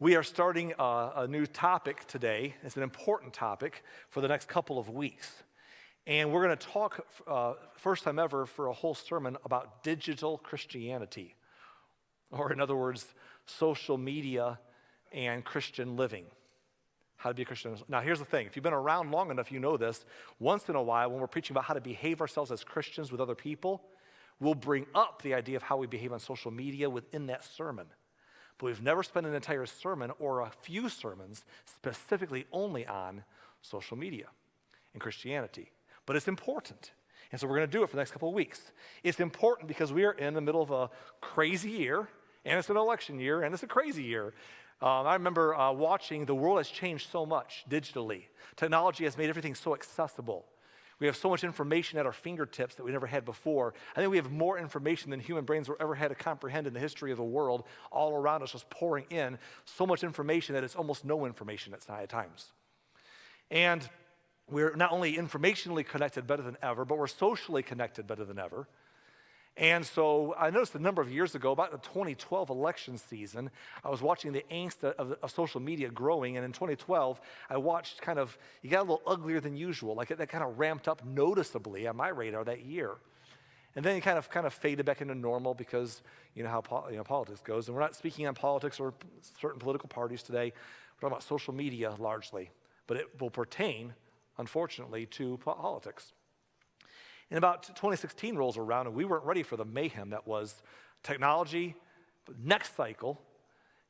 We are starting a new topic today. It's an important topic for the next couple of weeks. And we're going to talk, first time ever, for a whole sermon about digital Christianity. Or in other words, social media and Christian living. How to be a Christian. Now here's the thing. If you've been around long enough, you know this. Once in a while, when we're preaching about how to behave ourselves as Christians with other people, we'll bring up the idea of how we behave on social media within that sermon. But we've never spent an entire sermon or a few sermons specifically only on social media and Christianity. But it's important. And so we're going to do it for the next couple of weeks. It's important because we are in the middle of a crazy year, and it's an election year, and it's a crazy year. I remember watching, the world has changed so much digitally. Technology has made everything so accessible. We have so much information at our fingertips that we never had before. I think we have more information than human brains were ever had to comprehend in the history of the world, all around us just pouring in. So much information that it's almost no information at times. And we're not only informationally connected better than ever, but we're socially connected better than ever. And so I noticed a number of years ago, about the 2012 election season, I was watching the angst of social media growing, and in 2012, I watched it got a little uglier than usual, like that kind of ramped up noticeably on my radar that year. And then it kind of faded back into normal because you know how politics goes. And we're not speaking on politics or certain political parties today. We're talking about social media largely, but it will pertain, unfortunately, to politics. And about 2016 rolls around, and we weren't ready for the mayhem that was technology, next cycle,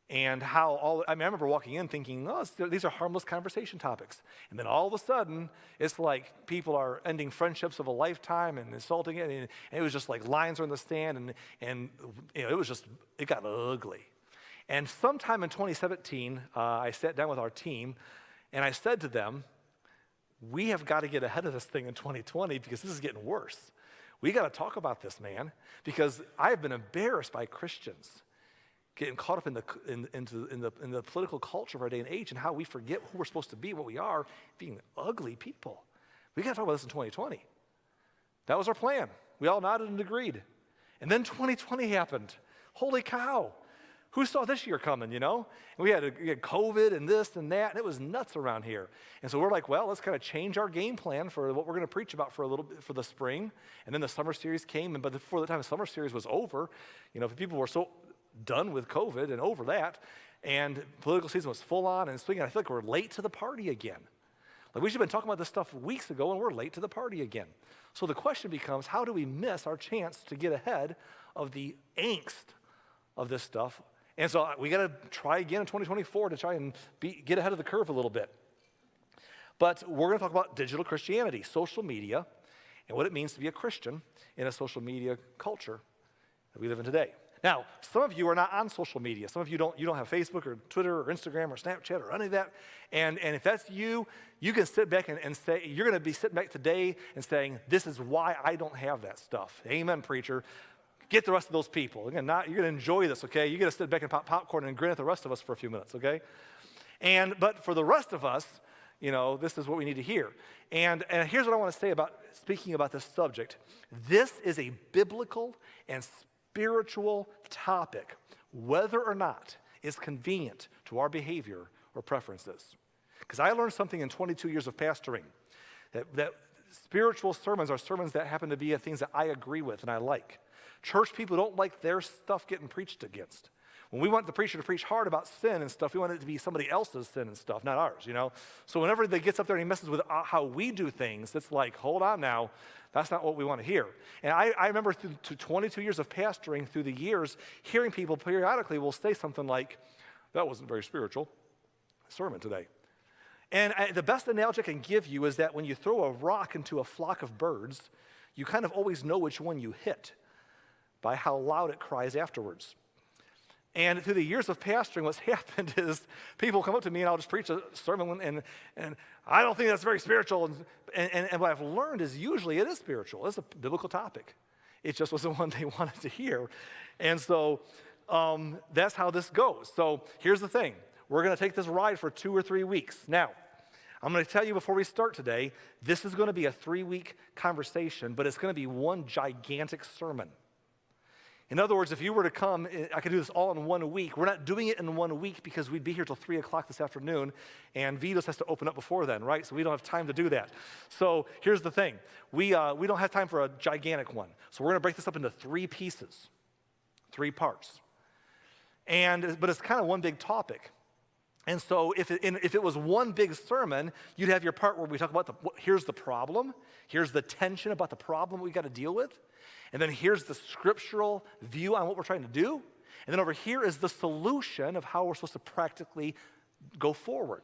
and how I remember walking in thinking, these are harmless conversation topics. And then all of a sudden, it's like people are ending friendships of a lifetime and insulting it, and it was just like lines are in the sand, and it got ugly. And sometime in 2017, I sat down with our team, and I said to them, we have got to get ahead of this thing in 2020 because this is getting worse. We got to talk about this, man, because I have been embarrassed by Christians getting caught up in the political culture of our day and age and how we forget who we're supposed to be, what we are, being ugly people. We got to talk about this in 2020. That was our plan. We all nodded and agreed. And then 2020 happened. Holy cow. Who saw this year coming, you know? And we had COVID and this and that, and it was nuts around here. And so we're like, well, let's kind of change our game plan for what we're going to preach about for a little bit for the spring. And then the summer series came, but before the time the summer series was over, people were so done with COVID and over that, and political season was full on and swinging. I feel like we're late to the party again. Like we should have been talking about this stuff weeks ago, and we're late to the party again. So the question becomes, how do we miss our chance to get ahead of the angst of this stuff? And so we got to try again in 2024 to try and get ahead of the curve a little bit. But we're going to talk about digital Christianity, social media, and what it means to be a Christian in a social media culture that we live in today. Now, some of you are not on social media. Some of you don't have Facebook or Twitter or Instagram or Snapchat or any of that. And if that's you, you can sit back and say, you're going to be sitting back today and saying, this is why I don't have that stuff. Amen, preacher. Get the rest of those people. Again, you're going to enjoy this, okay? You're going to sit back and pop popcorn and grin at the rest of us for a few minutes, okay? But for the rest of us, this is what we need to hear. And here's what I want to say about speaking about this subject. This is a biblical and spiritual topic, whether or not it's convenient to our behavior or preferences. Because I learned something in 22 years of pastoring, that spiritual sermons are sermons that happen to be things that I agree with and I like. Church people don't like their stuff getting preached against. When we want the preacher to preach hard about sin and stuff, we want it to be somebody else's sin and stuff, not ours, So whenever they gets up there and he messes with how we do things, it's like, hold on now, that's not what we want to hear. And I remember through 22 years of pastoring, through the years, hearing people periodically will say something like, that wasn't very spiritual sermon today. And the best analogy I can give you is that when you throw a rock into a flock of birds, you kind of always know which one you hit by how loud it cries afterwards. And through the years of pastoring, what's happened is people come up to me and I'll just preach a sermon and I don't think that's very spiritual. And what I've learned is usually it is spiritual. It's a biblical topic. It just wasn't one they wanted to hear. And so that's how this goes. So here's the thing. We're going to take this ride for 2 or 3 weeks. Now, I'm going to tell you before we start today, this is going to be a 3-week conversation, but it's going to be one gigantic sermon. In other words, if you were to come, I could do this all in 1 week. We're not doing it in 1 week because we'd be here till 3 o'clock this afternoon, and Vito's has to open up before then, right? So we don't have time to do that. So here's the thing. We don't have time for a gigantic one. So we're going to break this up into 3 pieces, 3 parts. But it's kind of one big topic. And so if it was one big sermon, you'd have your part where we talk about here's the problem, here's the tension about the problem we got to deal with, and then here's the scriptural view on what we're trying to do, and then over here is the solution of how we're supposed to practically go forward.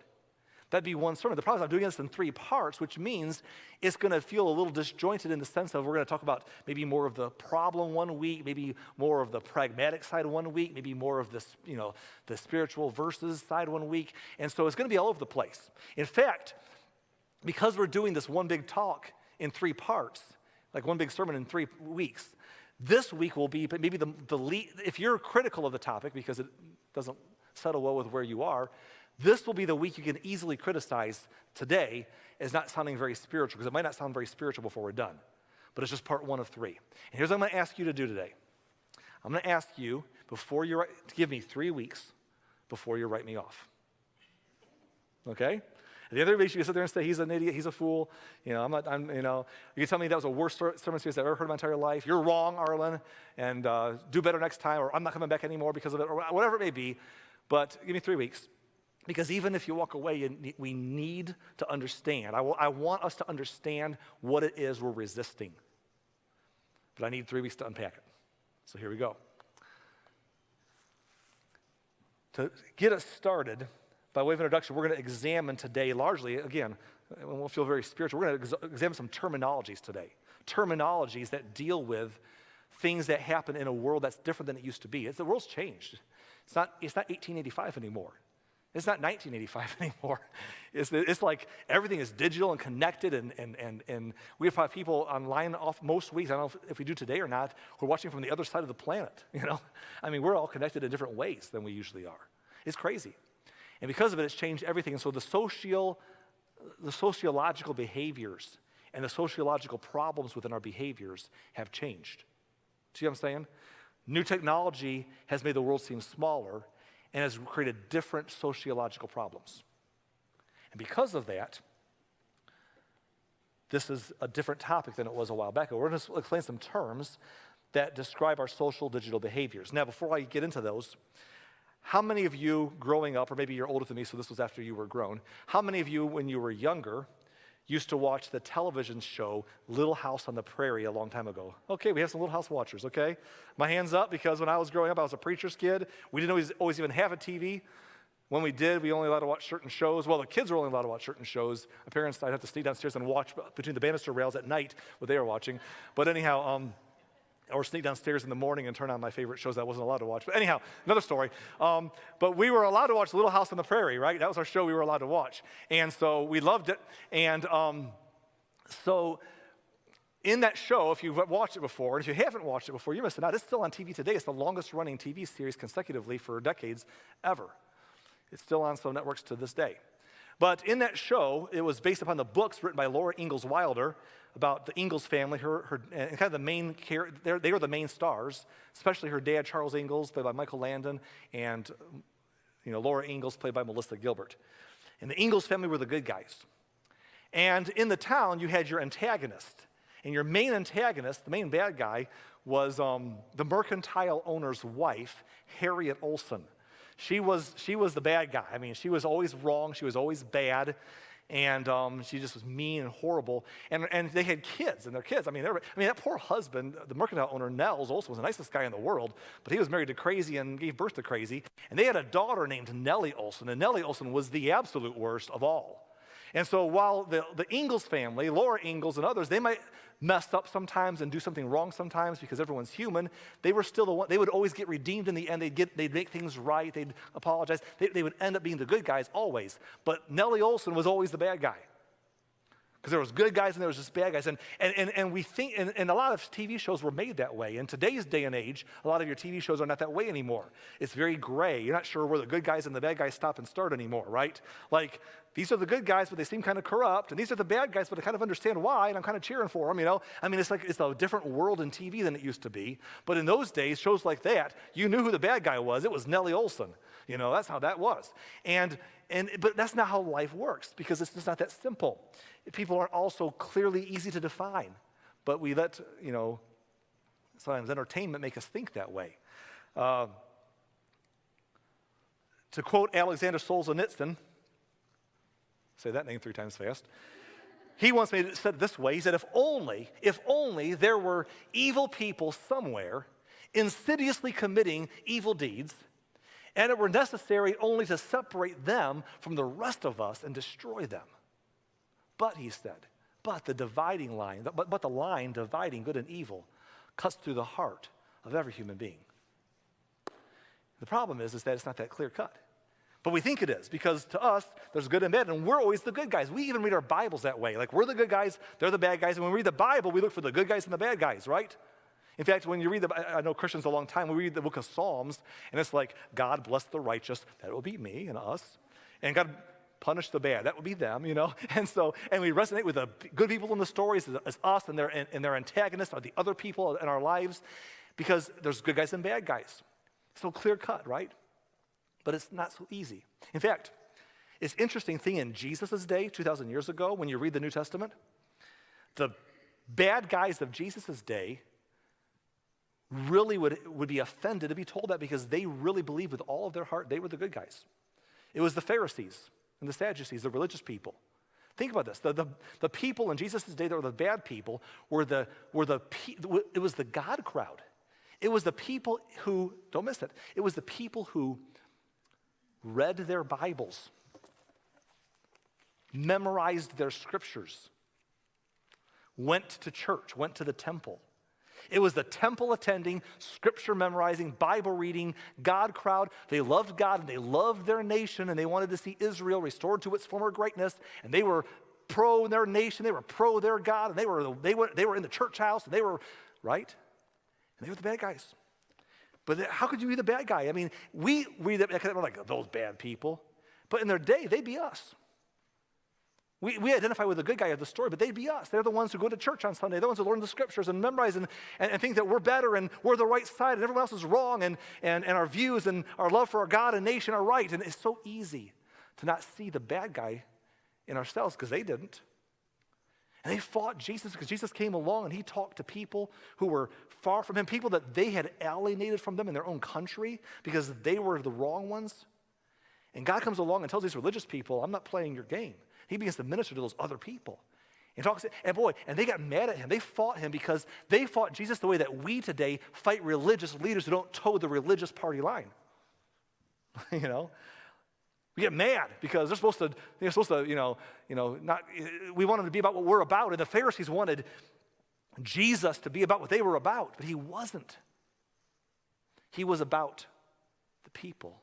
That'd be one sermon. The problem is I'm doing this in 3 parts, which means it's going to feel a little disjointed in the sense of we're going to talk about maybe more of the problem 1 week, maybe more of the pragmatic side 1 week, maybe more of this, the spiritual verses side 1 week. And so it's going to be all over the place. In fact, because we're doing this one big talk in 3 parts, like one big sermon in 3 weeks, this week will be maybe the lead. If you're critical of the topic because it doesn't settle well with where you are, this will be the week you can easily criticize today as not sounding very spiritual, because it might not sound very spiritual before we're done. But it's just part 1 of 3. And here's what I'm going to ask you to do today. I'm going to ask you, to give me 3 weeks before you write me off. Okay? At the end of the week, you can sit there and say, he's an idiot, he's a fool. You can tell me that was the worst sermon series I've ever heard in my entire life. You're wrong, Arlen, and do better next time, or I'm not coming back anymore because of it, or whatever it may be. But give me 3 weeks. Because even if you walk away, we need to understand. I want us to understand what it is we're resisting. But I need 3 weeks to unpack it. So here we go. To get us started, by way of introduction, we're going to examine today largely, again, it won't feel very spiritual, we're going to examine some terminologies today. Terminologies that deal with things that happen in a world that's different than it used to be. The world's changed. It's not 1885 anymore. It's not 1985 anymore. It's like everything is digital and connected, and we have people online most weeks, I don't know if we do today or not, who are watching from the other side of the planet, I mean, we're all connected in different ways than we usually are. It's crazy. And because of it, it's changed everything. And so the sociological behaviors and the sociological problems within our behaviors have changed. See what I'm saying? New technology has made the world seem smaller and has created different sociological problems. And because of that, this is a different topic than it was a while back. We're going to explain some terms that describe our social digital behaviors. Now, before I get into those, how many of you growing up, or maybe you're older than me, so this was after you were grown, how many of you, when you were younger, used to watch the television show Little House on the Prairie a long time ago? Okay, we have some Little House watchers, okay? My hand's up because when I was growing up, I was a preacher's kid. We didn't always even have a TV. When we did, we only allowed to watch certain shows. Well, the kids were only allowed to watch certain shows. My parents, I'd have to sneak downstairs and watch between the banister rails at night what they were watching. But anyhow, or sneak downstairs in the morning and turn on my favorite shows that I wasn't allowed to watch. But anyhow, another story. But we were allowed to watch Little House on the Prairie, right? That was our show we were allowed to watch. And so we loved it. And so in that show, if you've watched it before, and if you haven't watched it before, you're missing out. It's still on TV today. It's the longest running TV series consecutively for decades ever. It's still on some networks to this day. But in that show, it was based upon the books written by Laura Ingalls Wilder about the Ingalls family, and kind of the main character. They were the main stars, especially her dad, Charles Ingalls, played by Michael Landon, and Laura Ingalls, played by Melissa Gilbert. And the Ingalls family were the good guys. And in the town, you had your antagonist. And your main antagonist, the main bad guy, was the mercantile owner's wife, Harriet Olson. She was the bad guy. I mean, she was always wrong. She was always bad. And she just was mean and horrible. And they had kids, and their kids, that poor husband, the mercantile owner, Nels Olson, was the nicest guy in the world, but he was married to Crazy and gave birth to Crazy. And they had a daughter named Nellie Olson, and Nellie Olson was the absolute worst of all. And so while the Ingalls family, Laura Ingalls and others, they might mess up sometimes and do something wrong sometimes because everyone's human, they were still the one. They would always get redeemed in the end. They'd make things right. They'd apologize. They would end up being the good guys always. But Nellie Olson was always the bad guy Because there was good guys and there was just bad guys. And we think, and a lot of TV shows were made that way. In today's day and age, a lot of your TV shows are not that way anymore. It's very gray. You're not sure where the good guys and the bad guys stop and start anymore, right? Like, these are the good guys, but they seem kind of corrupt. And these are the bad guys, but I kind of understand why, and I'm kind of cheering for them, you know? I mean, it's like it's a different world in TV than it used to be. But in those days, shows like that, you knew who the bad guy was. It was Nellie Olson. You know, that's how that was. But that's not how life works, because it's just not that simple. People aren't also clearly easy to define, but we let, you know, sometimes entertainment make us think that way. To quote Alexander Solzhenitsyn, say that name 3 times fast, he once said it this way. He said, if only there were evil people somewhere insidiously committing evil deeds, and it were necessary only to separate them from the rest of us and destroy them. But, he said, the dividing line, but the line dividing good and evil cuts through the heart of every human being. The problem is that it's not that clear cut. But we think it is, because to us, there's good and bad, and we're always the good guys. We even read our Bibles that way. Like, we're the good guys, they're the bad guys, and when we read the Bible, we look for the good guys and the bad guys, right? In fact, when you read I know Christians a long time, we read the book of Psalms, and it's like, God bless the righteous, that will be me and us, and God punish the bad, that would be them, you know? And we resonate with the good people in the stories as us, and their antagonists are the other people in our lives, because there's good guys and bad guys. So clear cut, right? But it's not so easy. In fact, it's an interesting thing in Jesus' day, 2,000 years ago, when you read the New Testament, the bad guys of Jesus' day really would be offended to be told that, because they really believed with all of their heart they were the good guys. It was the Pharisees and the Sadducees, the religious people. Think about this. The people in Jesus' day that were the bad people it was the God crowd. It was the people who, don't miss it, it was the people who read their Bibles, memorized their scriptures, went to church, went to the temple. It was the temple attending, scripture memorizing, Bible reading, God crowd. They loved God and they loved their nation, and they wanted to see Israel restored to its former greatness, and they were pro their nation, they were pro their God, and they were in the church house, and they were, right? And they were the bad guys. But how could you be the bad guy? I mean, we read that, we're like, those bad people. But in their day, they'd be us. We identify with the good guy of the story, but they'd be us. They're the ones who go to church on Sunday. They're the ones who learn the scriptures and memorize and think that we're better and we're the right side and everyone else is wrong, and our views and our love for our God and nation are right. And it's so easy to not see the bad guy in ourselves, because they didn't. And they fought Jesus because Jesus came along and he talked to people who were far from him, people that they had alienated from them in their own country because they were the wrong ones. And God comes along and tells these religious people, I'm not playing your game. He begins to minister to those other people. And they got mad at him. They fought him because they fought Jesus the way that we today fight religious leaders who don't toe the religious party line. You know? We get mad because they're supposed to, we want them to be about what we're about. And the Pharisees wanted Jesus to be about what they were about, but he wasn't. He was about the people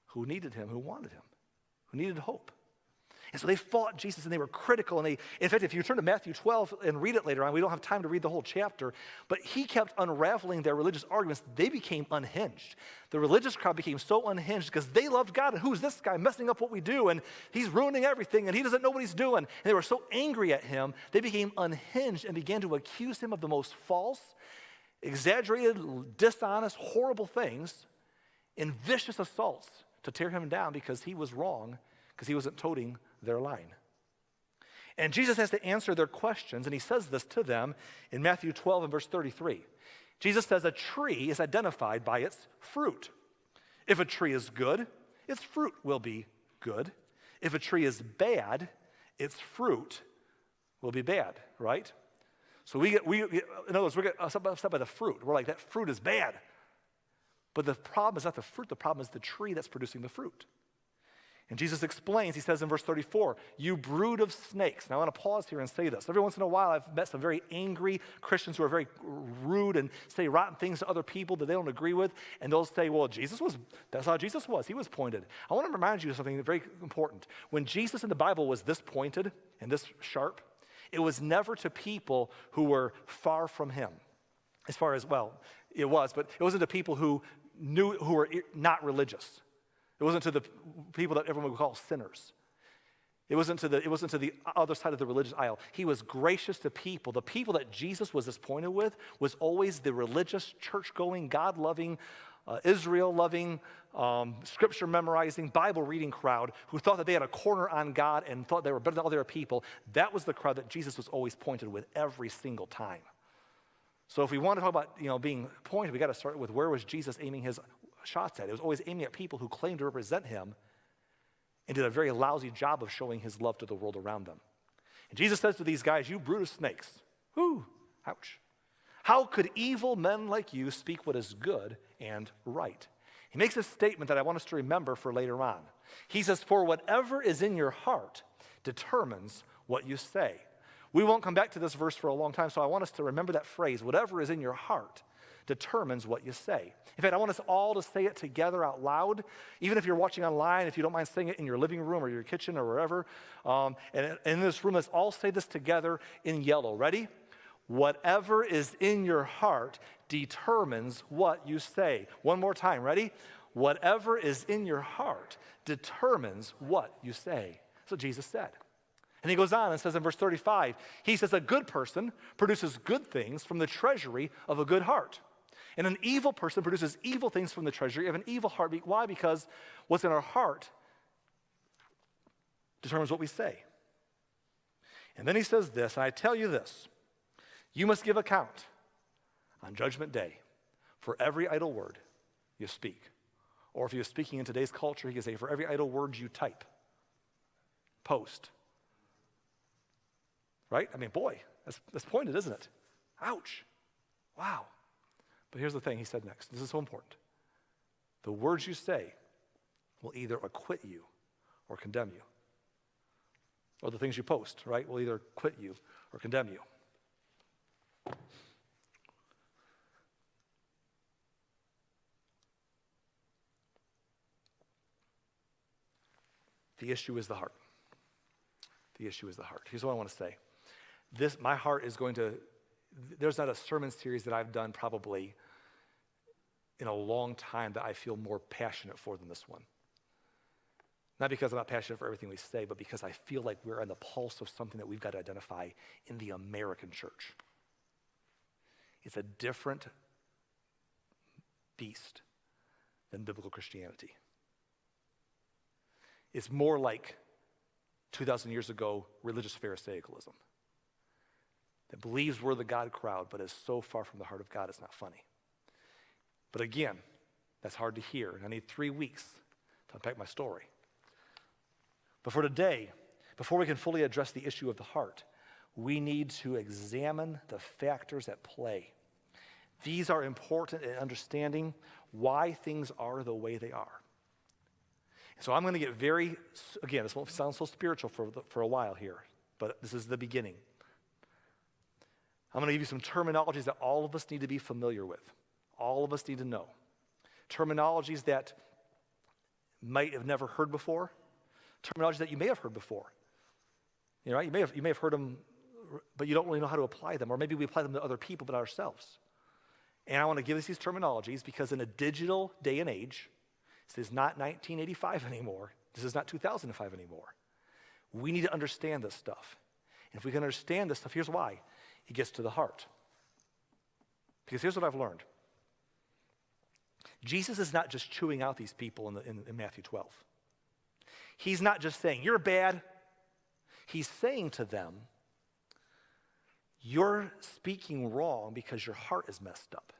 who needed him, who wanted him, who needed hope. And so they fought Jesus, and they were critical. And in fact, if you turn to Matthew 12 and read it later on, we don't have time to read the whole chapter, but he kept unraveling their religious arguments. They became unhinged. The religious crowd became so unhinged because they loved God. And who's this guy messing up what we do? And he's ruining everything, and he doesn't know what he's doing. And they were so angry at him, they became unhinged and began to accuse him of the most false, exaggerated, dishonest, horrible things in vicious assaults to tear him down because he was wrong, because he wasn't toting their line. And Jesus has to answer their questions, and he says this to them in Matthew 12 and verse 33. Jesus says a tree is identified by its fruit. If a tree is good, its fruit will be good. If a tree is bad, its fruit will be bad, right? So in other words, we get upset by the fruit. We're like, that fruit is bad. But the problem is not the fruit, the problem is the tree that's producing the fruit. And Jesus explains, he says in verse 34, you brood of snakes. Now I want to pause here and say this. Every once in a while I've met some very angry Christians who are very rude and say rotten things to other people that they don't agree with. And they'll say, well, that's how Jesus was. He was pointed. I want to remind you of something very important. When Jesus in the Bible was this pointed and this sharp, it was never to people who were far from him. As far as, well, it was, but it wasn't to people who were not religious. It wasn't to the people that everyone would call sinners. It wasn't to the other side of the religious aisle. He was gracious to people. The people that Jesus was disappointed with was always the religious, church-going, God-loving, Israel-loving, scripture-memorizing, Bible-reading crowd who thought that they had a corner on God and thought they were better than all their people. That was the crowd that Jesus was always pointed with every single time. So if we want to talk about being pointed, we got to start with where was Jesus aiming his shots at. It was always aiming at people who claimed to represent him and did a very lousy job of showing his love to the world around them. And Jesus says to these guys, you brood of snakes. Whoo, ouch. How could evil men like you speak what is good and right? He makes a statement that I want us to remember for later on. He says, for whatever is in your heart determines what you say. We won't come back to this verse for a long time, so I want us to remember that phrase, whatever is in your heart determines what you say. In fact, I want us all to say it together out loud, even if you're watching online, if you don't mind saying it in your living room or your kitchen or wherever. And in this room, let's all say this together in yellow. Ready? Whatever is in your heart determines what you say. One more time. Ready? Whatever is in your heart determines what you say. That's what Jesus said. And he goes on and says in verse 35, he says, a good person produces good things from the treasury of a good heart. And an evil person produces evil things from the treasury of an evil heart. Why? Because what's in our heart determines what we say. And then he says this, and I tell you this, you must give account on Judgment Day for every idle word you speak. Or if you're speaking in today's culture, he can say, for every idle word you type, post. Right? I mean, boy, that's pointed, isn't it? Ouch. Wow. But here's the thing he said next. This is so important. The words you say will either acquit you or condemn you. Or the things you post, right, will either acquit you or condemn you. The issue is the heart. The issue is the heart. Here's what I want to say. My heart is going to, there's not a sermon series that I've done probably in a long time that I feel more passionate for than this one. Not because I'm not passionate for everything we say, but because I feel like we're on the pulse of something that we've got to identify in the American church. It's a different beast than biblical Christianity. It's more like 2,000 years ago religious Pharisaicalism that believes we're the God crowd, but is so far from the heart of God, it's not funny. But again, that's hard to hear, and I need 3 weeks to unpack my story. But for today, before we can fully address the issue of the heart, we need to examine the factors at play. These are important in understanding why things are the way they are. So I'm going to get again, this won't sound so spiritual for a while here, but this is the beginning. I'm going to give you some terminologies that all of us need to be familiar with. All of us need to know. Terminologies that might have never heard before. Terminologies that you may have heard before. You know, right? You may have heard them, but you don't really know how to apply them. Or maybe we apply them to other people but ourselves. And I want to give us these terminologies because in a digital day and age, this is not 1985 anymore. This is not 2005 anymore. We need to understand this stuff. And if we can understand this stuff, here's why. It gets to the heart. Because here's what I've learned. Jesus is not just chewing out these people in Matthew 12. He's not just saying, you're bad. He's saying to them, you're speaking wrong because your heart is messed up.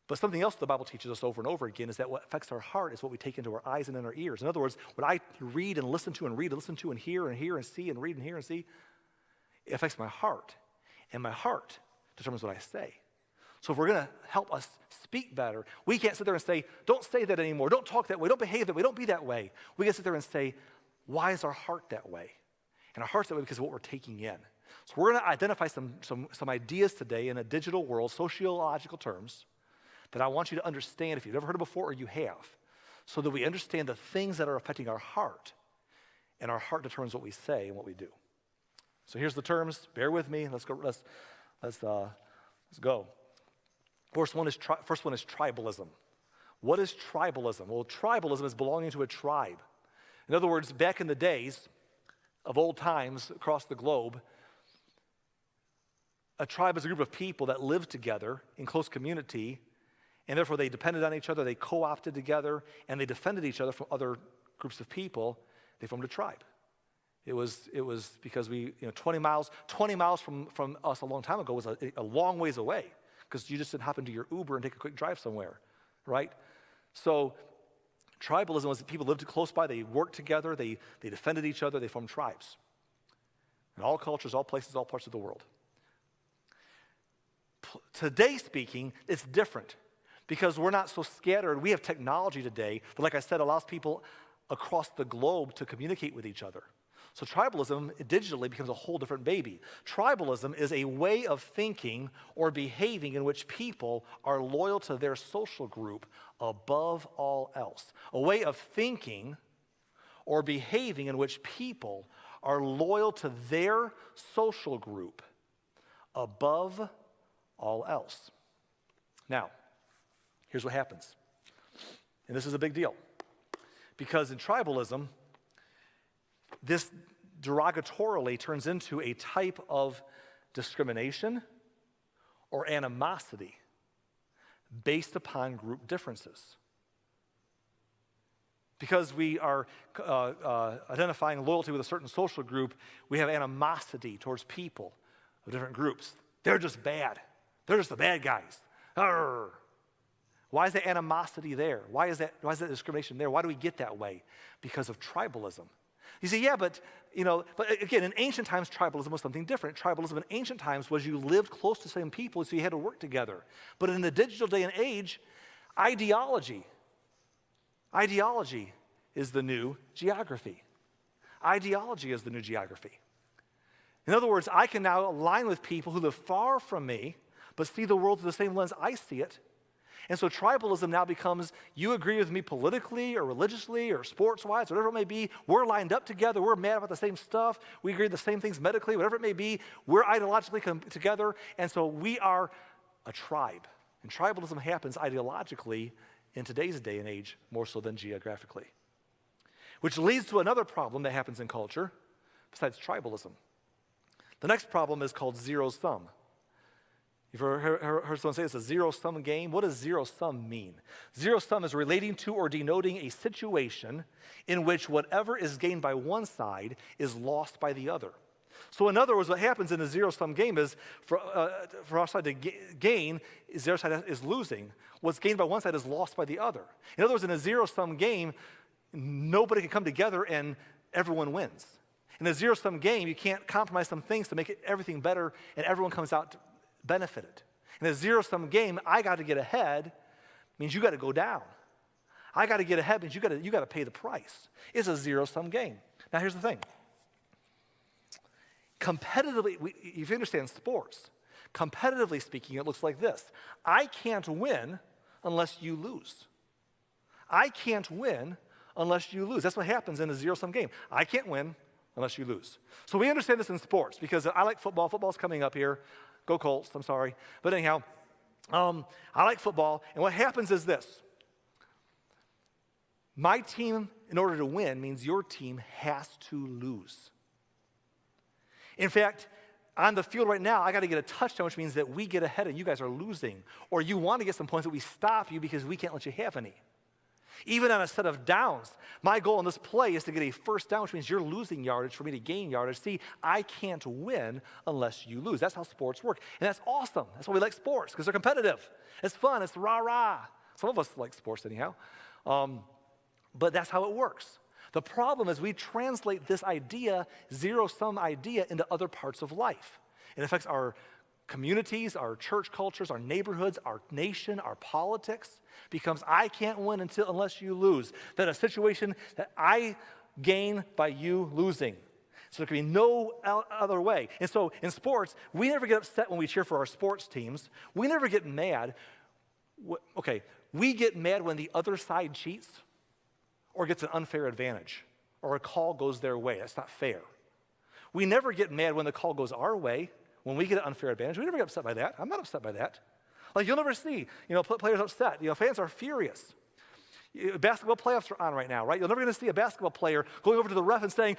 But something else the Bible teaches us over and over again is that what affects our heart is what we take into our eyes and in our ears. In other words, what I read and listen to and read and listen to and hear and see and read and hear and see, it affects my heart. And my heart determines what I say. So if we're going to help us speak better, we can't sit there and say, don't say that anymore, don't talk that way, don't behave that way, don't be that way. We got to sit there and say, Why is our heart that way? And our heart's that way because of what we're taking in. So we're going to identify some ideas today in a digital world, sociological terms, that I want you to understand if you've never heard it before or you have, so that we understand the things that are affecting our heart, and our heart determines what we say and what we do. So here's the terms. Bear with me. Let's go. Let's go. First one is tribalism. What is tribalism? Well, tribalism is belonging to a tribe. In other words, back in the days of old times across the globe, a tribe is a group of people that lived together in close community, and therefore they depended on each other, they co-opted together, and they defended each other from other groups of people. They formed a tribe. It was because 20 miles from us a long time ago was a long ways away, because you just didn't hop into your Uber and take a quick drive somewhere, right? So tribalism was that people lived close by, they worked together, they defended each other, they formed tribes. In all cultures, all places, all parts of the world. Today speaking, it's different because we're not so scattered. We have technology today that, like I said, allows people across the globe to communicate with each other. So tribalism digitally becomes a whole different baby. Tribalism is a way of thinking or behaving in which people are loyal to their social group above all else. A way of thinking or behaving in which people are loyal to their social group above all else. Now, here's what happens. And this is a big deal. Because in tribalism, this derogatorily turns into a type of discrimination or animosity based upon group differences. Because we are identifying loyalty with a certain social group, we have animosity towards people of different groups. They're just bad. They're just the bad guys. Arr. Why is the animosity there? Why is that discrimination there? Why do we get that way? Because of tribalism. You say, yeah, but again, in ancient times, tribalism was something different. Tribalism in ancient times was you lived close to the same people, so you had to work together. But in the digital day and age, ideology is the new geography. Ideology is the new geography. In other words, I can now align with people who live far from me, but see the world through the same lens I see it. And so tribalism now becomes, you agree with me politically or religiously or sports-wise, whatever it may be. We're lined up together. We're mad about the same stuff. We agree the same things medically, whatever it may be. We're ideologically together. And so we are a tribe. And tribalism happens ideologically in today's day and age more so than geographically. Which leads to another problem that happens in culture besides tribalism. The next problem is called zero-sum. You've heard someone say it's a zero-sum game. What does zero-sum mean? Zero-sum is relating to or denoting a situation in which whatever is gained by one side is lost by the other. So in other words, what happens in a zero-sum game is for our side to gain, their side is losing. What's gained by one side is lost by the other. In other words, in a zero-sum game, nobody can come together and everyone wins. In a zero-sum game, you can't compromise some things to make everything better and everyone comes out benefited. In a zero-sum game, I got to get ahead means you got to go down. I got to get ahead means you got to pay the price. It's a zero-sum game. Now here's the thing. Competitively, if you understand sports, competitively speaking, it looks like this. I can't win unless you lose. I can't win unless you lose. That's what happens in a zero-sum game. I can't win unless you lose. So we understand this in sports because I like football. Football's coming up here. Go Colts, I'm sorry. But anyhow, I like football. And what happens is this. My team, in order to win, means your team has to lose. In fact, on the field right now, I got to get a touchdown, which means that we get ahead and you guys are losing. Or you want to get some points that we stop you because we can't let you have any. Even on a set of downs, my goal in this play is to get a first down, which means you're losing yardage for me to gain yardage. See, I can't win unless you lose. That's how sports work. And that's awesome. That's why we like sports, because they're competitive. It's fun. It's rah-rah. Some of us like sports anyhow. But that's how it works. The problem is we translate this idea, zero-sum idea, into other parts of life. It affects our communities, our church cultures, our neighborhoods, our nation, our politics, becomes I can't win unless you lose. That a situation that I gain by you losing. So there can be no other way. And so in sports, we never get upset when we cheer for our sports teams. We never get mad. Okay, we get mad when the other side cheats or gets an unfair advantage or a call goes their way. That's not fair. We never get mad when the call goes our way, when we get an unfair advantage. We never get upset by that. I'm not upset by that. Like, you'll never see, players upset. Fans are furious. Basketball playoffs are on right now, right? You're never going to see a basketball player going over to the ref and saying,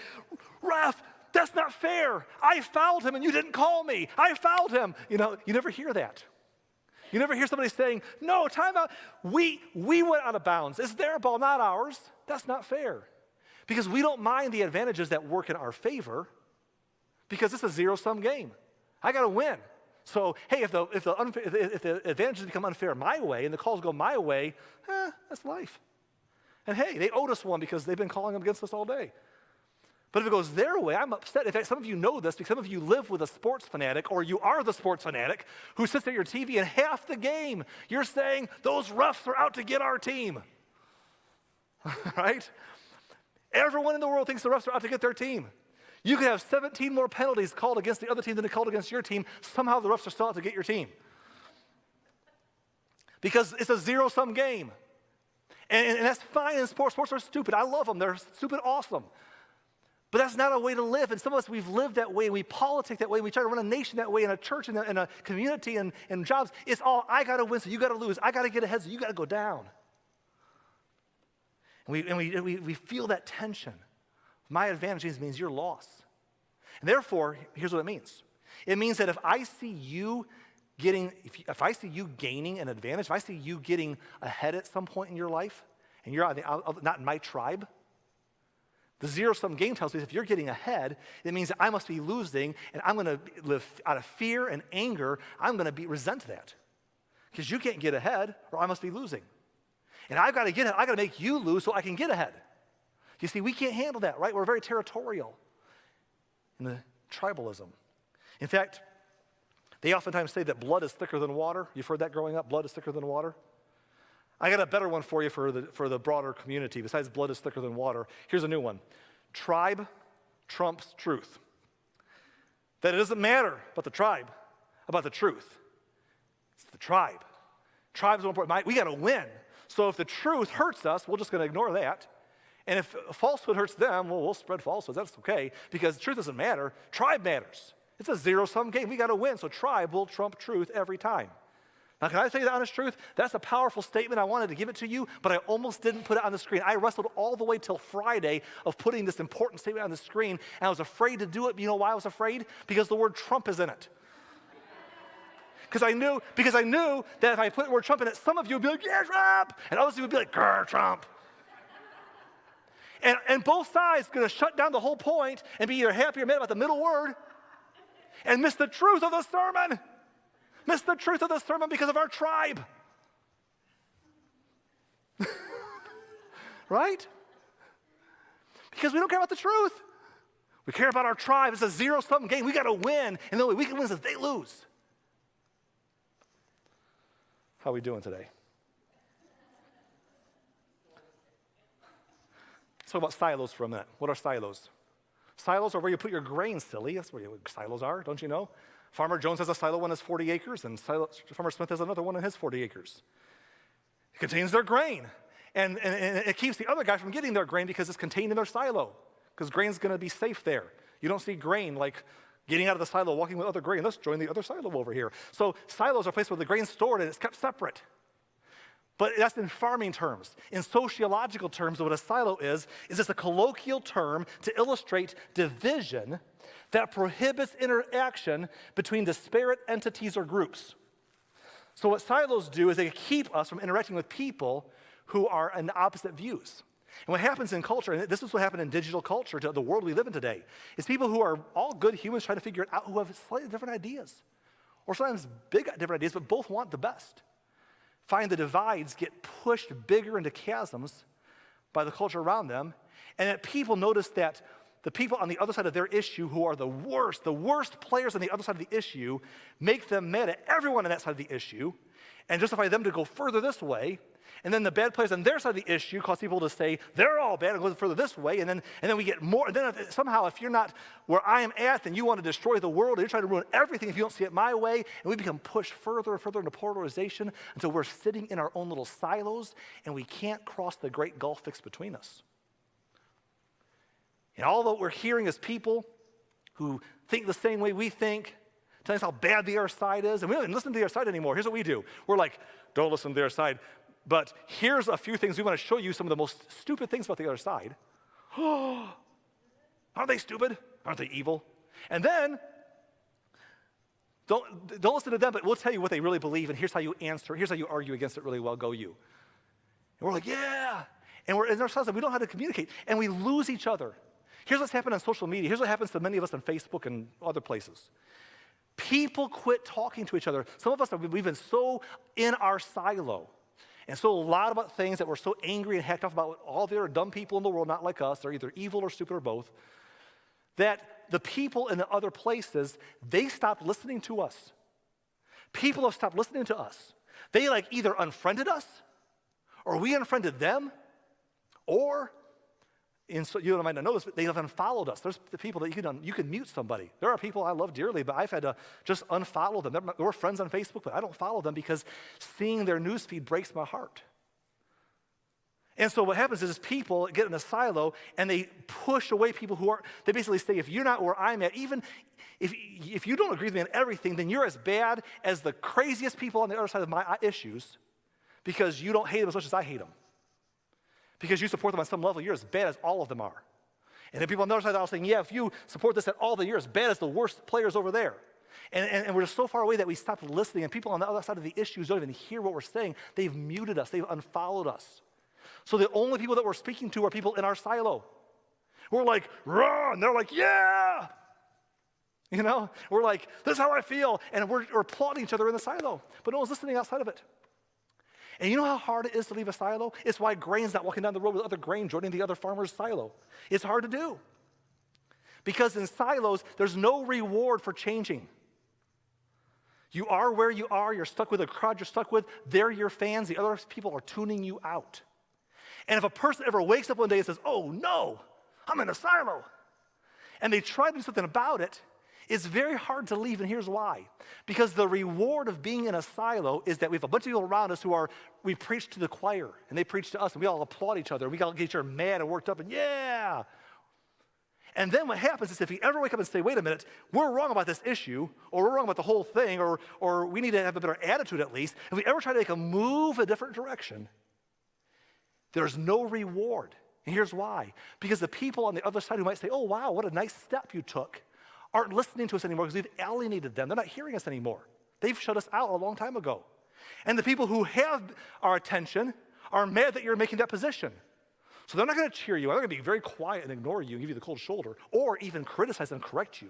"Ref, that's not fair. I fouled him and you didn't call me. I fouled him." You never hear that. You never hear somebody saying, "No, timeout. We went out of bounds. It's their ball, not ours." That's not fair. Because we don't mind the advantages that work in our favor, because it's a zero-sum game. I got to win. So, hey, if the advantages become unfair my way and the calls go my way, that's life. And hey, they owed us one because they've been calling them against us all day. But if it goes their way, I'm upset. In fact, some of you know this because some of you live with a sports fanatic, or you are the sports fanatic who sits at your TV and half the game you're saying, "Those refs are out to get our team." Right? Everyone in the world thinks the refs are out to get their team. You could have 17 more penalties called against the other team than they called against your team. Somehow the refs are still out to get your team. Because it's a zero-sum game. And that's fine in sports. Sports are stupid. I love them. They're stupid awesome. But that's not a way to live. And some of us, we've lived that way. We politic that way. We try to run a nation that way, in a church, in a community, and jobs. It's all, I got to win, so you got to lose. I got to get ahead, so you got to go down. And we feel that tension. My advantage means your loss. And therefore, here's what it means. It means that if I see you gaining an advantage, if I see you getting ahead at some point in your life, and you're not in my tribe, the zero-sum game tells me if you're getting ahead, it means that I must be losing, and I'm going to live out of fear and anger. I'm going to resent that. Because you can't get ahead, or I must be losing. And I've got to make you lose so I can get ahead. You see, we can't handle that, right? We're very territorial in the tribalism. In fact, they oftentimes say that blood is thicker than water. You've heard that growing up, blood is thicker than water. I got a better one for you for the broader community. Besides blood is thicker than water, here's a new one. Tribe trumps truth. That it doesn't matter about the tribe, about the truth. It's the tribe. Tribe's more important. We got to win. So if the truth hurts us, we're just going to ignore that. And if falsehood hurts them, well, we'll spread falsehood. That's okay, because truth doesn't matter. Tribe matters. It's a zero-sum game. We got to win, so tribe will trump truth every time. Now, can I tell you the honest truth? That's a powerful statement. I wanted to give it to you, but I almost didn't put it on the screen. I wrestled all the way till Friday of putting this important statement on the screen, and I was afraid to do it. You know why I was afraid? Because the word Trump is in it. Because I knew that if I put the word Trump in it, some of you would be like, "Yeah, Trump!" And others of you would be like, "Grr, Trump!" And both sides are going to shut down the whole point and be either happy or mad about the middle word and miss the truth of the sermon. Miss the truth of the sermon because of our tribe. Right? Because we don't care about the truth. We care about our tribe. It's a zero-sum game. We got to win. And the only way we can win is if they lose. How are we doing today? Let's talk about silos for a minute. What are silos? Silos are where you put your grain, silly. That's where silos are, don't you know? Farmer Jones has a silo on his 40 acres, and Farmer Smith has another one on his 40 acres. It contains their grain, and it keeps the other guy from getting their grain because it's contained in their silo, because grain's going to be safe there. You don't see grain like getting out of the silo, walking with other grain. Let's join the other silo over here. So silos are a place where the grain's stored and it's kept separate. But that's in farming terms. In sociological terms, what a silo is just a colloquial term to illustrate division that prohibits interaction between disparate entities or groups. So what silos do is they keep us from interacting with people who are in opposite views. And what happens in culture, and this is what happened in digital culture, to the world we live in today, is people who are all good humans trying to figure it out who have slightly different ideas. Or sometimes big different ideas, but both want the best. Find the divides get pushed bigger into chasms by the culture around them, and that people notice that the people on the other side of their issue who are the worst players on the other side of the issue, make them mad at everyone on that side of the issue and justify them to go further this way. And then the bad players on their side of the issue cause people to say, they're all bad and go further this way. And then we get more. And then somehow if you're not where I am at, then you want to destroy the world. And you're trying to ruin everything if you don't see it my way. And we become pushed further and further into polarization until we're sitting in our own little silos and we can't cross the great gulf fixed between us. And all that we're hearing is people who think the same way we think, telling us how bad the other side is. And we don't even listen to the other side anymore. Here's what we do. We're like, don't listen to the other side. But here's a few things we want to show you, some of the most stupid things about the other side. Aren't they stupid? Aren't they evil? And then, don't listen to them, but we'll tell you what they really believe, and here's how you answer, here's how you argue against it really well, go you. And we're like, yeah. And we're in ourselves, and we don't know how to communicate, and we lose each other. Here's what's happened on social media. Here's what happens to many of us on Facebook and other places. People quit talking to each other. Some of us, we've been so in our silo. And so a lot about things that we're so angry and hacked off about all the other dumb people in the world, not like us, they're either evil or stupid or both, that the people in the other places, they stopped listening to us. People have stopped listening to us. They either unfriended us, or we unfriended them, or, you might not know this, but they have unfollowed us. There's the people that you can mute somebody. There are people I love dearly, but I've had to just unfollow them. We're friends on Facebook, but I don't follow them because seeing their newsfeed breaks my heart. And so what happens is people get in a silo and they push away people they basically say, if you're not where I'm at, even if you don't agree with me on everything, then you're as bad as the craziest people on the other side of my issues because you don't hate them as much as I hate them. Because you support them on some level, you're as bad as all of them are. And then people on the other side are saying, yeah, if you support this at all, you're as bad as the worst players over there. And we're just so far away that we stopped listening, and people on the other side of the issues don't even hear what we're saying. They've muted us. They've unfollowed us. So the only people that we're speaking to are people in our silo. We're like, rah, and they're like, yeah. We're like, this is how I feel. And we're applauding each other in the silo. But no one's listening outside of it. And you know how hard it is to leave a silo? It's why grain's not walking down the road with other grain, joining the other farmer's silo. It's hard to do. Because in silos, there's no reward for changing. You are where you are. You're stuck with a crowd you're stuck with. They're your fans. The other people are tuning you out. And if a person ever wakes up one day and says, oh no, I'm in a silo, and they try to do something about it, it's very hard to leave, and here's why. Because the reward of being in a silo is that we have a bunch of people around us we preach to the choir, and they preach to us, and we all applaud each other, and we all get each other mad and worked up, and yeah. And then what happens is if we ever wake up and say, wait a minute, we're wrong about this issue, or we're wrong about the whole thing, or we need to have a better attitude at least, if we ever try to make a move a different direction, there's no reward. And here's why. Because the people on the other side who might say, oh wow, what a nice step you took, aren't listening to us anymore because we've alienated them. They're not hearing us anymore. They've shut us out a long time ago. And the people who have our attention are mad that you're making that position. So they're not going to cheer you. They're going to be very quiet and ignore you and give you the cold shoulder or even criticize and correct you.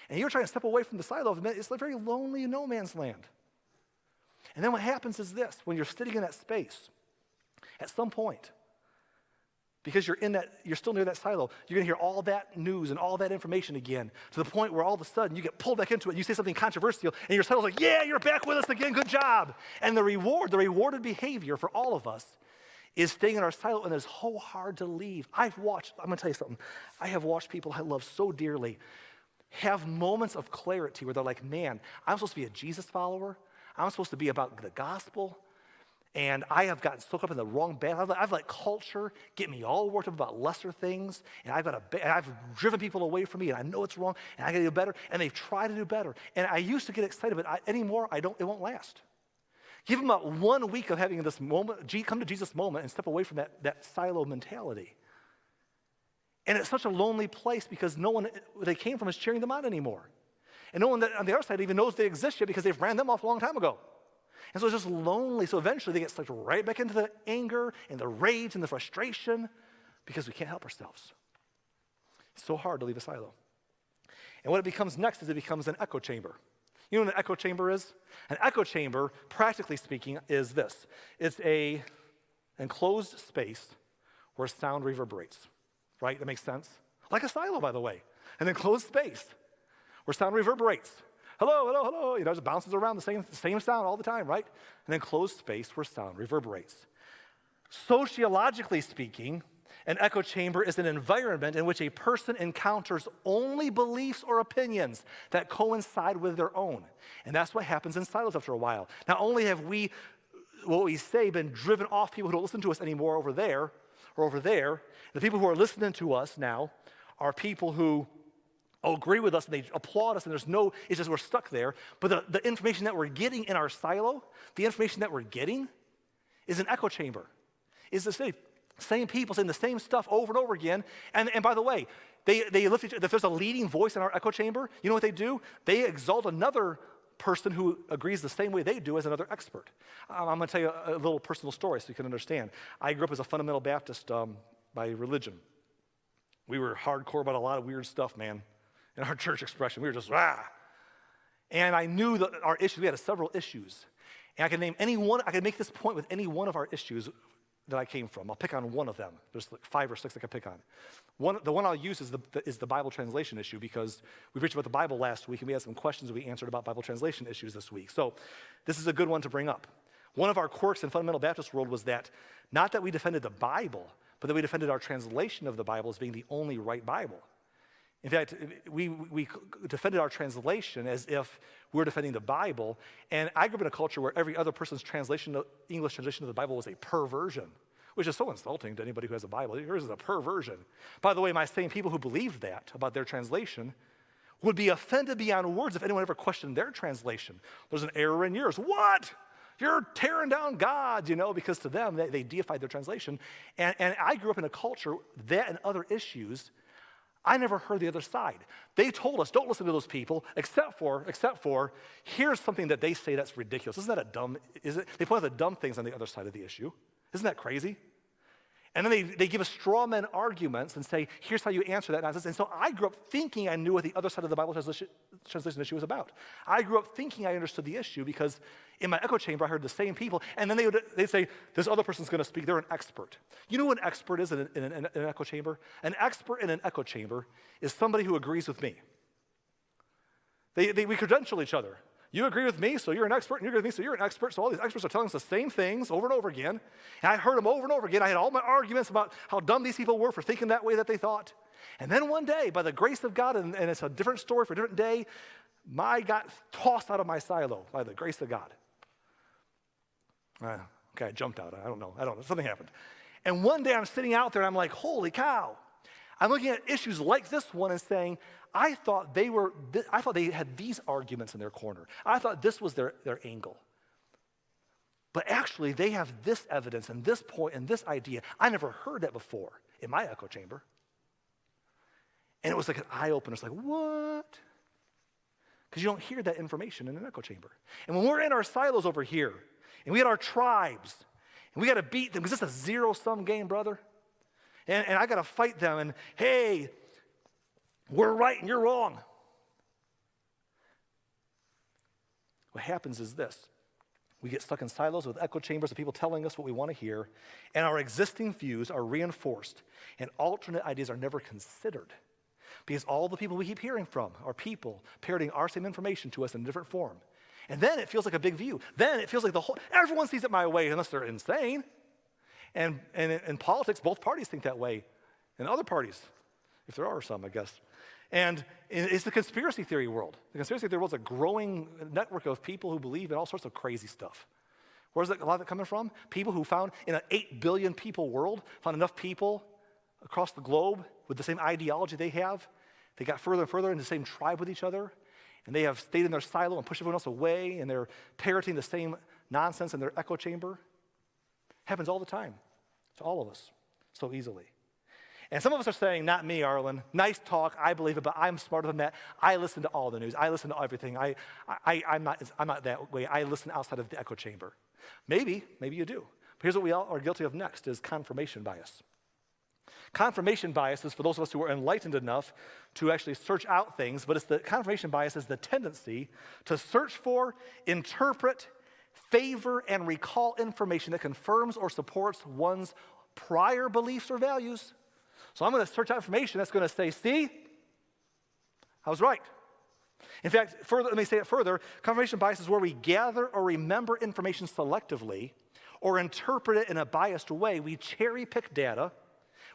And you're trying to step away from the silo. It's a very lonely no man's land. And then what happens is this. When you're sitting in that space, at some point, because you're still near that silo, you're going to hear all that news and all that information again to the point where all of a sudden you get pulled back into it. You say something controversial, and your silo's like, yeah, you're back with us again, good job. And the rewarded behavior for all of us is staying in our silo, and it's so hard to leave. I'm going to tell you something. I have watched people I love so dearly have moments of clarity where they're like, man, I'm supposed to be a Jesus follower. I'm supposed to be about the gospel. And I have gotten stuck up in the wrong band. I've let culture get me all worked up about lesser things, and I've driven people away from me, and I know it's wrong, and I got to do better. And they've tried to do better. And I used to get excited, but anymore, it won't last. Give them about 1 week of having this moment, come to Jesus moment, and step away from that silo mentality. And it's such a lonely place because no one they came from is cheering them on anymore. And no one on the other side even knows they exist yet because they've ran them off a long time ago. And so it's just lonely. So eventually they get sucked right back into the anger and the rage and the frustration because we can't help ourselves. It's so hard to leave a silo. And what it becomes next is it becomes an echo chamber. You know what an echo chamber is? An echo chamber, practically speaking, is this. It's an enclosed space where sound reverberates, right? That makes sense? Like a silo, by the way. An enclosed space where sound reverberates. Hello, hello, hello. It just bounces around the same sound all the time, right? An enclosed space where sound reverberates. Sociologically speaking, an echo chamber is an environment in which a person encounters only beliefs or opinions that coincide with their own. And that's what happens in silos after a while. Not only have we, what we say, been driven off people who don't listen to us anymore over there or over there, the people who are listening to us now are people who agree with us and they applaud us, and it's just we're stuck there. But the information that we're getting in our silo, the information that we're getting is an echo chamber. Is the same people saying the same stuff over and over again. And by the way, they lift each other. If there's a leading voice in our echo chamber, you know what they do? They exalt another person who agrees the same way they do as another expert. I'm going to tell you a little personal story so you can understand. I grew up as a fundamental Baptist by religion. We were hardcore about a lot of weird stuff, man. In our church expression, we were just, rah. And I knew that our issues, we had several issues. And I can name any one, I can make this point with any one of our issues that I came from. I'll pick on one of them. There's like 5 or 6 I can pick on. The one I'll use is the Bible translation issue, because we preached about the Bible last week and we had some questions that we answered about Bible translation issues this week. So this is a good one to bring up. One of our quirks in fundamental Baptist world was that, not that we defended the Bible, but that we defended our translation of the Bible as being the only right Bible. In fact, we defended our translation as if we were defending the Bible. And I grew up in a culture where every other person's English translation of the Bible was a perversion, which is so insulting to anybody who has a Bible. Yours is a perversion. By the way, my same people who believed that about their translation would be offended beyond words if anyone ever questioned their translation. There's an error in yours. What? You're tearing down God, because to them, they deified their translation. And I grew up in a culture, that and other issues, I never heard the other side. They told us, don't listen to those people, except for, here's something that they say that's ridiculous. Isn't that they point out the dumb things on the other side of the issue. Isn't that crazy? And then they give us straw man arguments and say, here's how you answer that nonsense. And so I grew up thinking I knew what the other side of the Bible translation issue was about. I grew up thinking I understood the issue because in my echo chamber I heard the same people, and then they'd say, this other person's going to speak. They're an expert. You know what an expert is in an echo chamber? An expert in an echo chamber is somebody who agrees with me. We credential each other. You agree with me, so you're an expert, and you agree with me, so you're an expert. So all these experts are telling us the same things over and over again. And I heard them over and over again. I had all my arguments about how dumb these people were for thinking that way that they thought. And then one day, by the grace of God, and it's a different story for a different day, I got tossed out of my silo by the grace of God. Okay, I jumped out. I don't know. Something happened. And one day I'm sitting out there, and I'm like, holy cow. I'm looking at issues like this one and saying, I thought they had these arguments in their corner. I thought this was their angle. But actually, they have this evidence and this point and this idea. I never heard that before in my echo chamber. And it was like an eye-opener. It's like, what? Because you don't hear that information in an echo chamber. And when we're in our silos over here, and we had our tribes, and we got to beat them, because it's a zero-sum game, brother. And I got to fight them, and hey, we're right and you're wrong. What happens is this. We get stuck in silos with echo chambers of people telling us what we want to hear, and our existing views are reinforced, and alternate ideas are never considered. Because all the people we keep hearing from are people parroting our same information to us in a different form. And then it feels like a big view. Then it feels like everyone sees it my way, unless they're insane. And in politics, both parties think that way. And other parties, if there are some, I guess. And it's the conspiracy theory world. The conspiracy theory world is a growing network of people who believe in all sorts of crazy stuff. Where's a lot of that coming from? People who found, in an 8 billion people world, found enough people across the globe with the same ideology they have. They got further and further in the same tribe with each other. And they have stayed in their silo and pushed everyone else away. And they're parroting the same nonsense in their echo chamber. Happens all the time to all of us, so easily. And some of us are saying, not me, Arlen. Nice talk, I believe it, but I'm smarter than that. I listen to all the news. I listen to everything. I'm not that way. I listen outside of the echo chamber. Maybe you do. But here's what we all are guilty of next, is confirmation bias. Confirmation bias is for those of us who are enlightened enough to actually search out things, but confirmation bias is the tendency to search for, interpret, favor, and recall information that confirms or supports one's prior beliefs or values. So I'm going to search out information that's going to say, see, I was right. In fact, let me say it further. Confirmation bias is where we gather or remember information selectively, or interpret it in a biased way. We cherry pick data,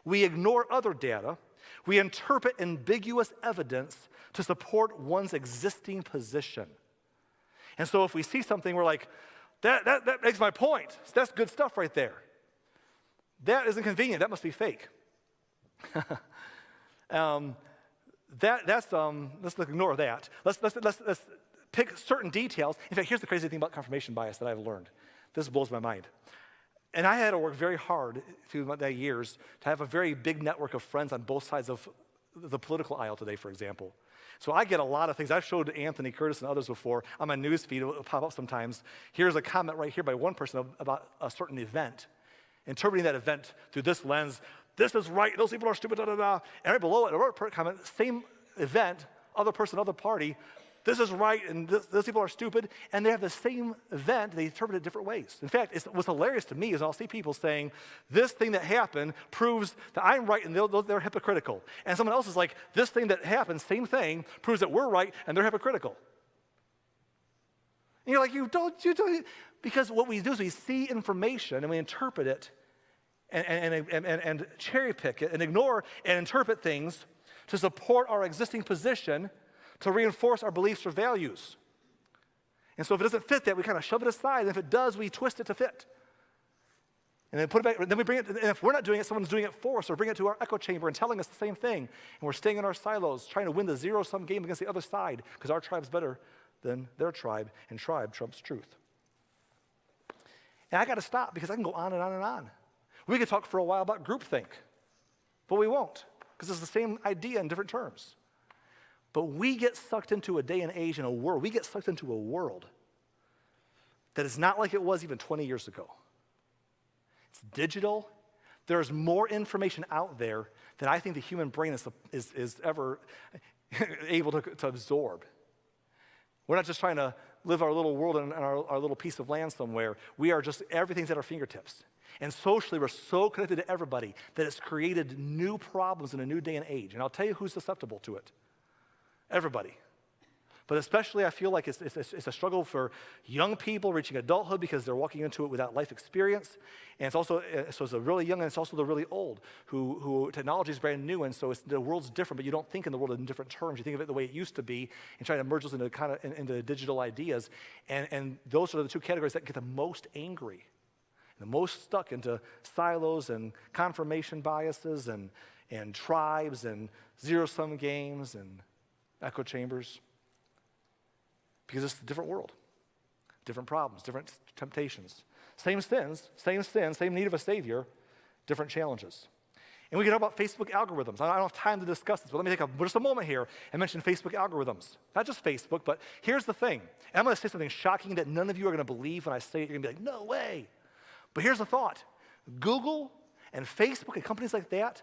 we ignore other data, we interpret ambiguous evidence to support one's existing position. And so if we see something, we're like, that makes my point. That's good stuff right there. That isn't convenient. That must be fake. Let's ignore that. Let's pick certain details. In fact, here's the crazy thing about confirmation bias that I've learned. This blows my mind. And I had to work very hard through my years to have a very big network of friends on both sides of the political aisle today, for example. So I get a lot of things. I've showed Anthony Curtis and others before on my news feed. It'll pop up sometimes. Here's a comment right here by one person about a certain event, interpreting that event through this lens. This is right. Those people are stupid. Da, da, da. And right below it, another comment, same event, other person, other party. This is right, and those people are stupid. And they have the same event. They interpret it different ways. In fact, what's hilarious to me is I'll see people saying, this thing that happened proves that I'm right, and they're hypocritical. And someone else is like, this thing that happened, same thing, proves that we're right, and they're hypocritical. And you're like, you don't. Because what we do is we see information, and we interpret it, and cherry pick it, and ignore and interpret things to support our existing position, to reinforce our beliefs or values. And so if it doesn't fit that, we kind of shove it aside, and if it does, we twist it to fit. And then put it back, then we bring it, and if we're not doing it, someone's doing it for us, or bring it to our echo chamber and telling us the same thing. And we're staying in our silos, trying to win the zero-sum game against the other side, because our tribe's better than their tribe, and tribe trumps truth. And I got to stop, because I can go on and on and on. We could talk for a while about groupthink, but we won't, because it's the same idea in different terms. But we get sucked into a day and age and a world. We get sucked into a world that is not like it was even 20 years ago. It's digital. There's more information out there than I think the human brain is ever able to absorb. We're not just trying to live our little world in our little piece of land somewhere. We are just, everything's at our fingertips. And socially, we're so connected to everybody that it's created new problems in a new day and age. And I'll tell you who's susceptible to it. Everybody. But especially I feel like it's a struggle for young people reaching adulthood because they're walking into it without life experience. And it's also, so it's the really young and it's also the really old who technology is brand new, and so the world's different, but you don't think in the world in different terms. You think of it the way it used to be and try to merge those into digital ideas. And those are the two categories that get the most angry, and the most stuck into silos and confirmation biases and tribes and zero-sum games and echo chambers, because it's a different world, different problems, different temptations, same sins, same need of a Savior, different challenges. And we can talk about Facebook algorithms. I don't have time to discuss this, but let me take just a moment here and mention Facebook algorithms. Not just Facebook, but here's the thing. And I'm going to say something shocking that none of you are going to believe when I say it. You're going to be like, no way. But here's the thought. Google and Facebook and companies like that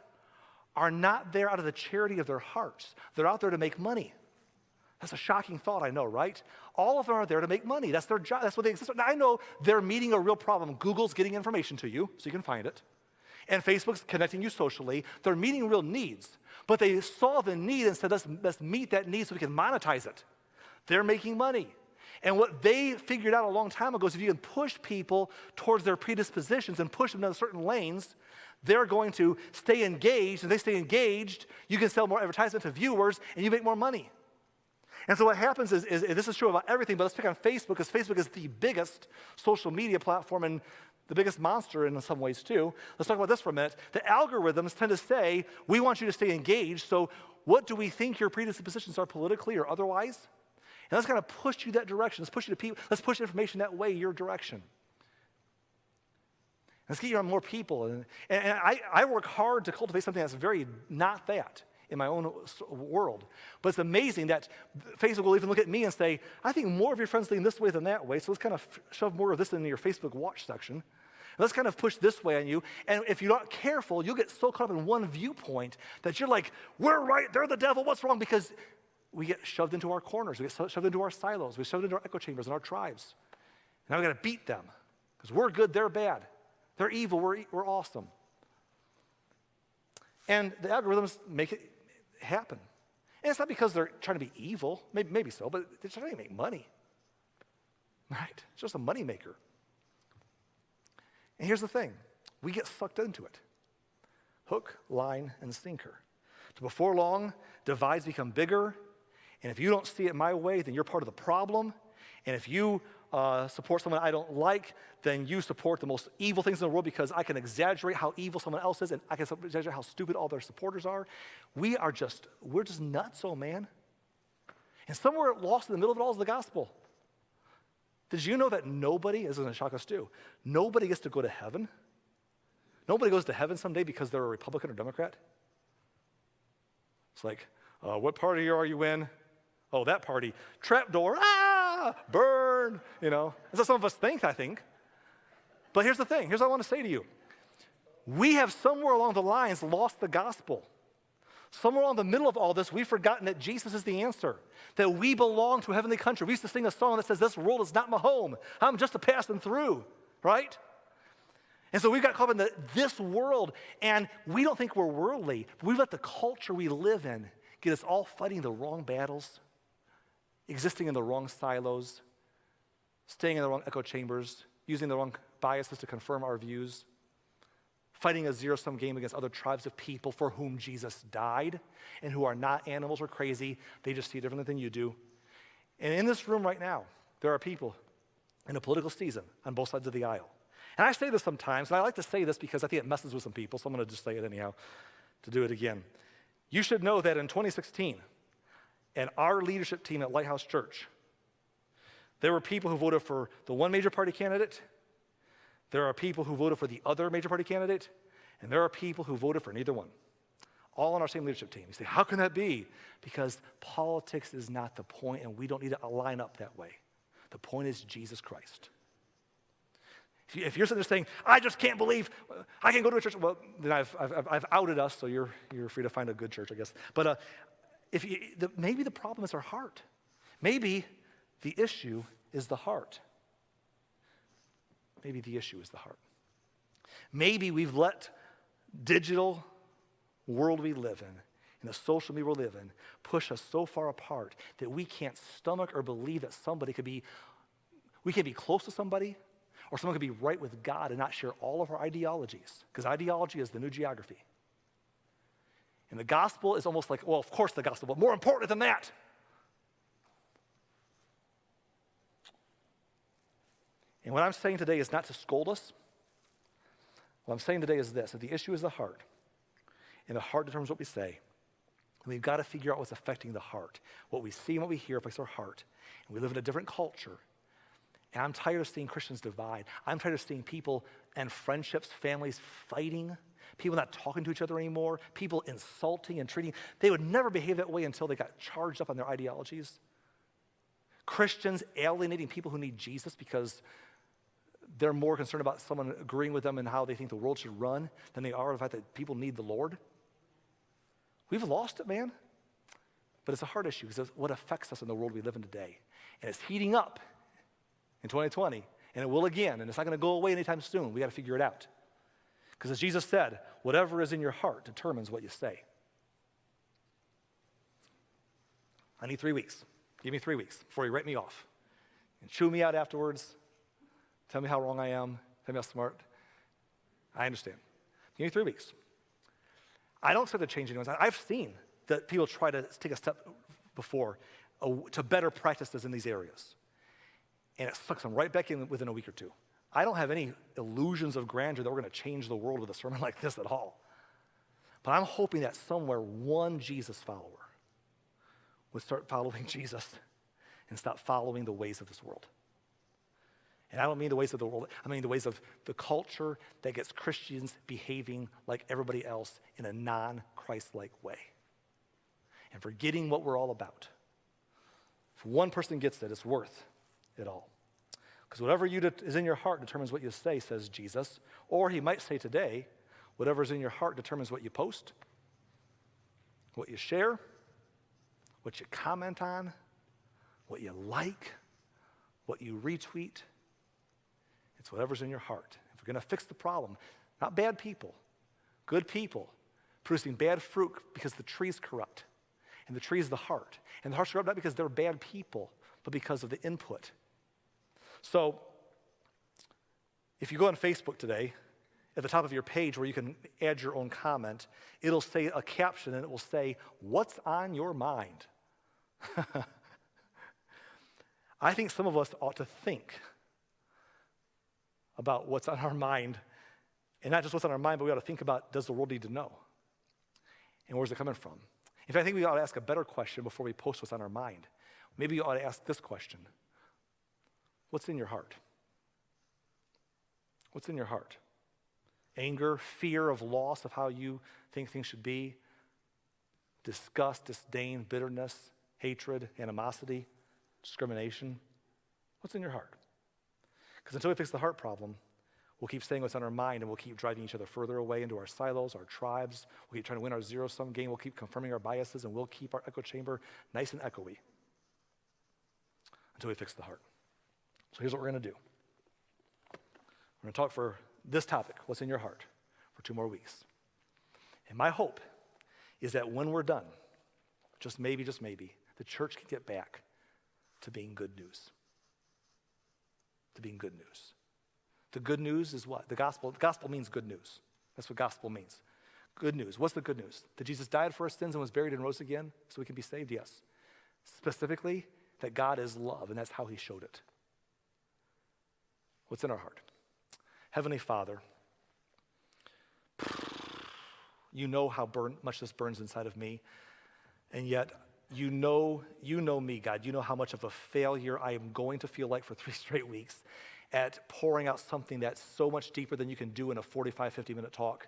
are not there out of the charity of their hearts. They're out there to make money. That's a shocking thought, I know, right? All of them are there to make money. That's their job. That's what they exist. Now, I know they're meeting a real problem. Google's getting information to you so you can find it. And Facebook's connecting you socially. They're meeting real needs. But they saw the need and said, let's meet that need so we can monetize it. They're making money. And what they figured out a long time ago is if you can push people towards their predispositions and push them into certain lanes, they're going to stay engaged. And if they stay engaged, you can sell more advertisement to viewers and you make more money. And so what happens is this is true about everything, but let's pick on Facebook, because Facebook is the biggest social media platform and the biggest monster in some ways too. Let's talk about this for a minute. The algorithms tend to say, we want you to stay engaged, so what do we think your predispositions are politically or otherwise? And let's kind of push you that direction. Let's push you to people. Let's push information that way, your direction. Let's get you on more people. And I work hard to cultivate something that's very not that in my own world. But it's amazing that Facebook will even look at me and say, I think more of your friends lean this way than that way, so let's kind of shove more of this into your Facebook watch section. And let's kind of push this way on you. And if you're not careful, you'll get so caught up in one viewpoint that you're like, we're right, they're the devil, what's wrong? Because we get shoved into our corners. We get shoved into our silos. We get shoved into our echo chambers and our tribes. Now we got to beat them because we're good, they're bad. They're evil, we're awesome. And the algorithms make it happen. And it's not because they're trying to be evil, maybe so, but they're trying to make money. Right? It's just a money maker. And here's the thing. We get sucked into it. Hook, line, and sinker. So before long, divides become bigger. And if you don't see it my way, then you're part of the problem. And if you support someone I don't like, then you support the most evil things in the world because I can exaggerate how evil someone else is and I can exaggerate how stupid all their supporters are. We're just nutso, man. And somewhere lost in the middle of it all is the gospel. Did you know that nobody, this is going to shock us too, nobody gets to go to heaven? Nobody goes to heaven someday because they're a Republican or Democrat? It's like, what party are you in? Oh, that party. Trapdoor, burn, That's what some of us think, I think. But here's the thing. Here's what I want to say to you. We have somewhere along the lines lost the gospel. Somewhere in the middle of all this, we've forgotten that Jesus is the answer, that we belong to a heavenly country. We used to sing a song that says, this world is not my home. I'm just a passing through, right? And so we've got caught up in this world, and we don't think we're worldly. But we've let the culture we live in get us all fighting the wrong battles, existing in the wrong silos, staying in the wrong echo chambers, using the wrong biases to confirm our views, fighting a zero-sum game against other tribes of people for whom Jesus died and who are not animals or crazy. They just see it differently than you do. And in this room right now, there are people in a political season on both sides of the aisle. And I say this sometimes, and I like to say this because I think it messes with some people, so I'm going to just say it anyhow to do it again. You should know that in 2016, and our leadership team at Lighthouse Church, there were people who voted for the one major party candidate, there are people who voted for the other major party candidate, and there are people who voted for neither one, all on our same leadership team. You say, how can that be? Because politics is not the point, and we don't need to line up that way. The point is Jesus Christ. If you're sitting there saying, I just can't believe I can go to a church, well, then I've outed us, so you're free to find a good church, I guess. But maybe the problem is our heart. Maybe the issue is the heart. Maybe the issue is the heart. Maybe we've let digital world we live in and the social media we live in push us so far apart that we can't stomach or believe that we can be close to somebody or someone could be right with God and not share all of our ideologies, because ideology is the new geography. And the gospel is almost like, well, of course the gospel, but more important than that. And what I'm saying today is not to scold us. What I'm saying today is this, that the issue is the heart. And the heart determines what we say. And we've got to figure out what's affecting the heart. What we see and what we hear affects our heart. And we live in a different culture. And I'm tired of seeing Christians divide. I'm tired of seeing people and friendships, families fighting, people not talking to each other anymore, people insulting and treating. They would never behave that way until they got charged up on their ideologies. Christians alienating people who need Jesus because they're more concerned about someone agreeing with them and how they think the world should run than they are the fact that people need the Lord. We've lost it, man. But it's a hard issue because it's what affects us in the world we live in today. And it's heating up in 2020, and it will again, and it's not going to go away anytime soon. We got to figure it out. Because as Jesus said, whatever is in your heart determines what you say. I need 3 weeks. Give me 3 weeks before you write me off. And chew me out afterwards. Tell me how wrong I am. Tell me how smart. I understand. Give me 3 weeks. I don't expect to change anyone's. I've seen that people try to take a step before to better practices in these areas. And it sucks them right back in within a week or two. I don't have any illusions of grandeur that we're going to change the world with a sermon like this at all. But I'm hoping that somewhere one Jesus follower would start following Jesus and stop following the ways of this world. And I don't mean the ways of the world. I mean the ways of the culture that gets Christians behaving like everybody else in a non-Christ-like way. And forgetting what we're all about. If one person gets it, it's worth it all. Because whatever is in your heart determines what you say, says Jesus. Or he might say today, whatever's in your heart determines what you post, what you share, what you comment on, what you like, what you retweet. It's whatever's in your heart. If we're going to fix the problem, not bad people, good people producing bad fruit because the tree's corrupt. And the tree is the heart. And the heart's corrupt not because they're bad people, but because of the input. So If you go on Facebook today, at the top of your page where you can add your own comment, it'll say a caption and it will say, "What's on your mind?" I think some of us ought to think about what's on our mind, and not just what's on our mind, but we ought to think about, does the world need to know? And where's it coming from? In fact, I think we ought to ask a better question before we post what's on our mind. Maybe you ought to ask this question: what's in your heart? What's in your heart? Anger, fear of loss of how you think things should be, disgust, disdain, bitterness, hatred, animosity, discrimination. What's in your heart? Because until we fix the heart problem, we'll keep saying what's on our mind, and we'll keep driving each other further away into our silos, our tribes. We'll keep trying to win our zero-sum game. We'll keep confirming our biases, and we'll keep our echo chamber nice and echoey until we fix the heart. So here's what we're going to do. We're going to talk for this topic, what's in your heart, for 2 more weeks. And my hope is that when we're done, just maybe, the church can get back to being good news. To being good news. The good news is what? The gospel. The gospel means good news. That's what gospel means. Good news. What's the good news? That Jesus died for our sins and was buried and rose again so we can be saved? Yes. Specifically, that God is love, and that's how he showed it. What's in our heart? Heavenly Father, you know how much this burns inside of me, and yet you know me, God. You know how much of a failure I am going to feel like for 3 straight weeks at pouring out something that's so much deeper than you can do in a 45, 50-minute talk,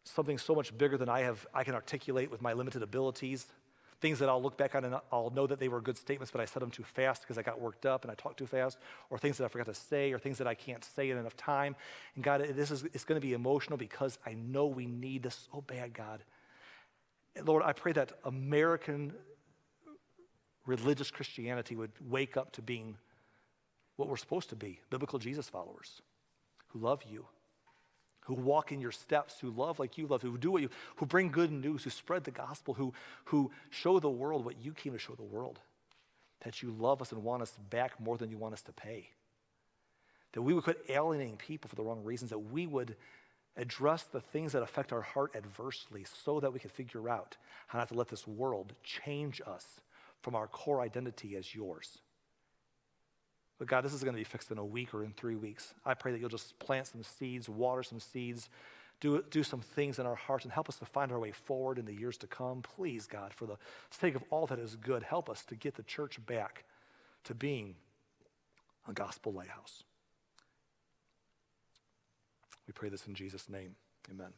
something so much bigger than I can articulate with my limited abilities, things that I'll look back on and I'll know that they were good statements, but I said them too fast because I got worked up and I talked too fast, or things that I forgot to say, or things that I can't say in enough time. And God, it's going to be emotional because I know we need this so bad, God. And Lord, I pray that American religious Christianity would wake up to being what we're supposed to be, biblical Jesus followers who love you, who walk in your steps, who love like you love, who do what you, who bring good news, who spread the gospel, who show the world what you came to show the world, that you love us and want us back more than you want us to pay, that we would quit alienating people for the wrong reasons, that we would address the things that affect our heart adversely so that we can figure out how not to let this world change us from our core identity as yours. But God, this is going to be fixed in a week or in 3 weeks. I pray that you'll just plant some seeds, water some seeds, do some things in our hearts, and help us to find our way forward in the years to come. Please, God, for the sake of all that is good, help us to get the church back to being a gospel lighthouse. We pray this in Jesus' name. Amen.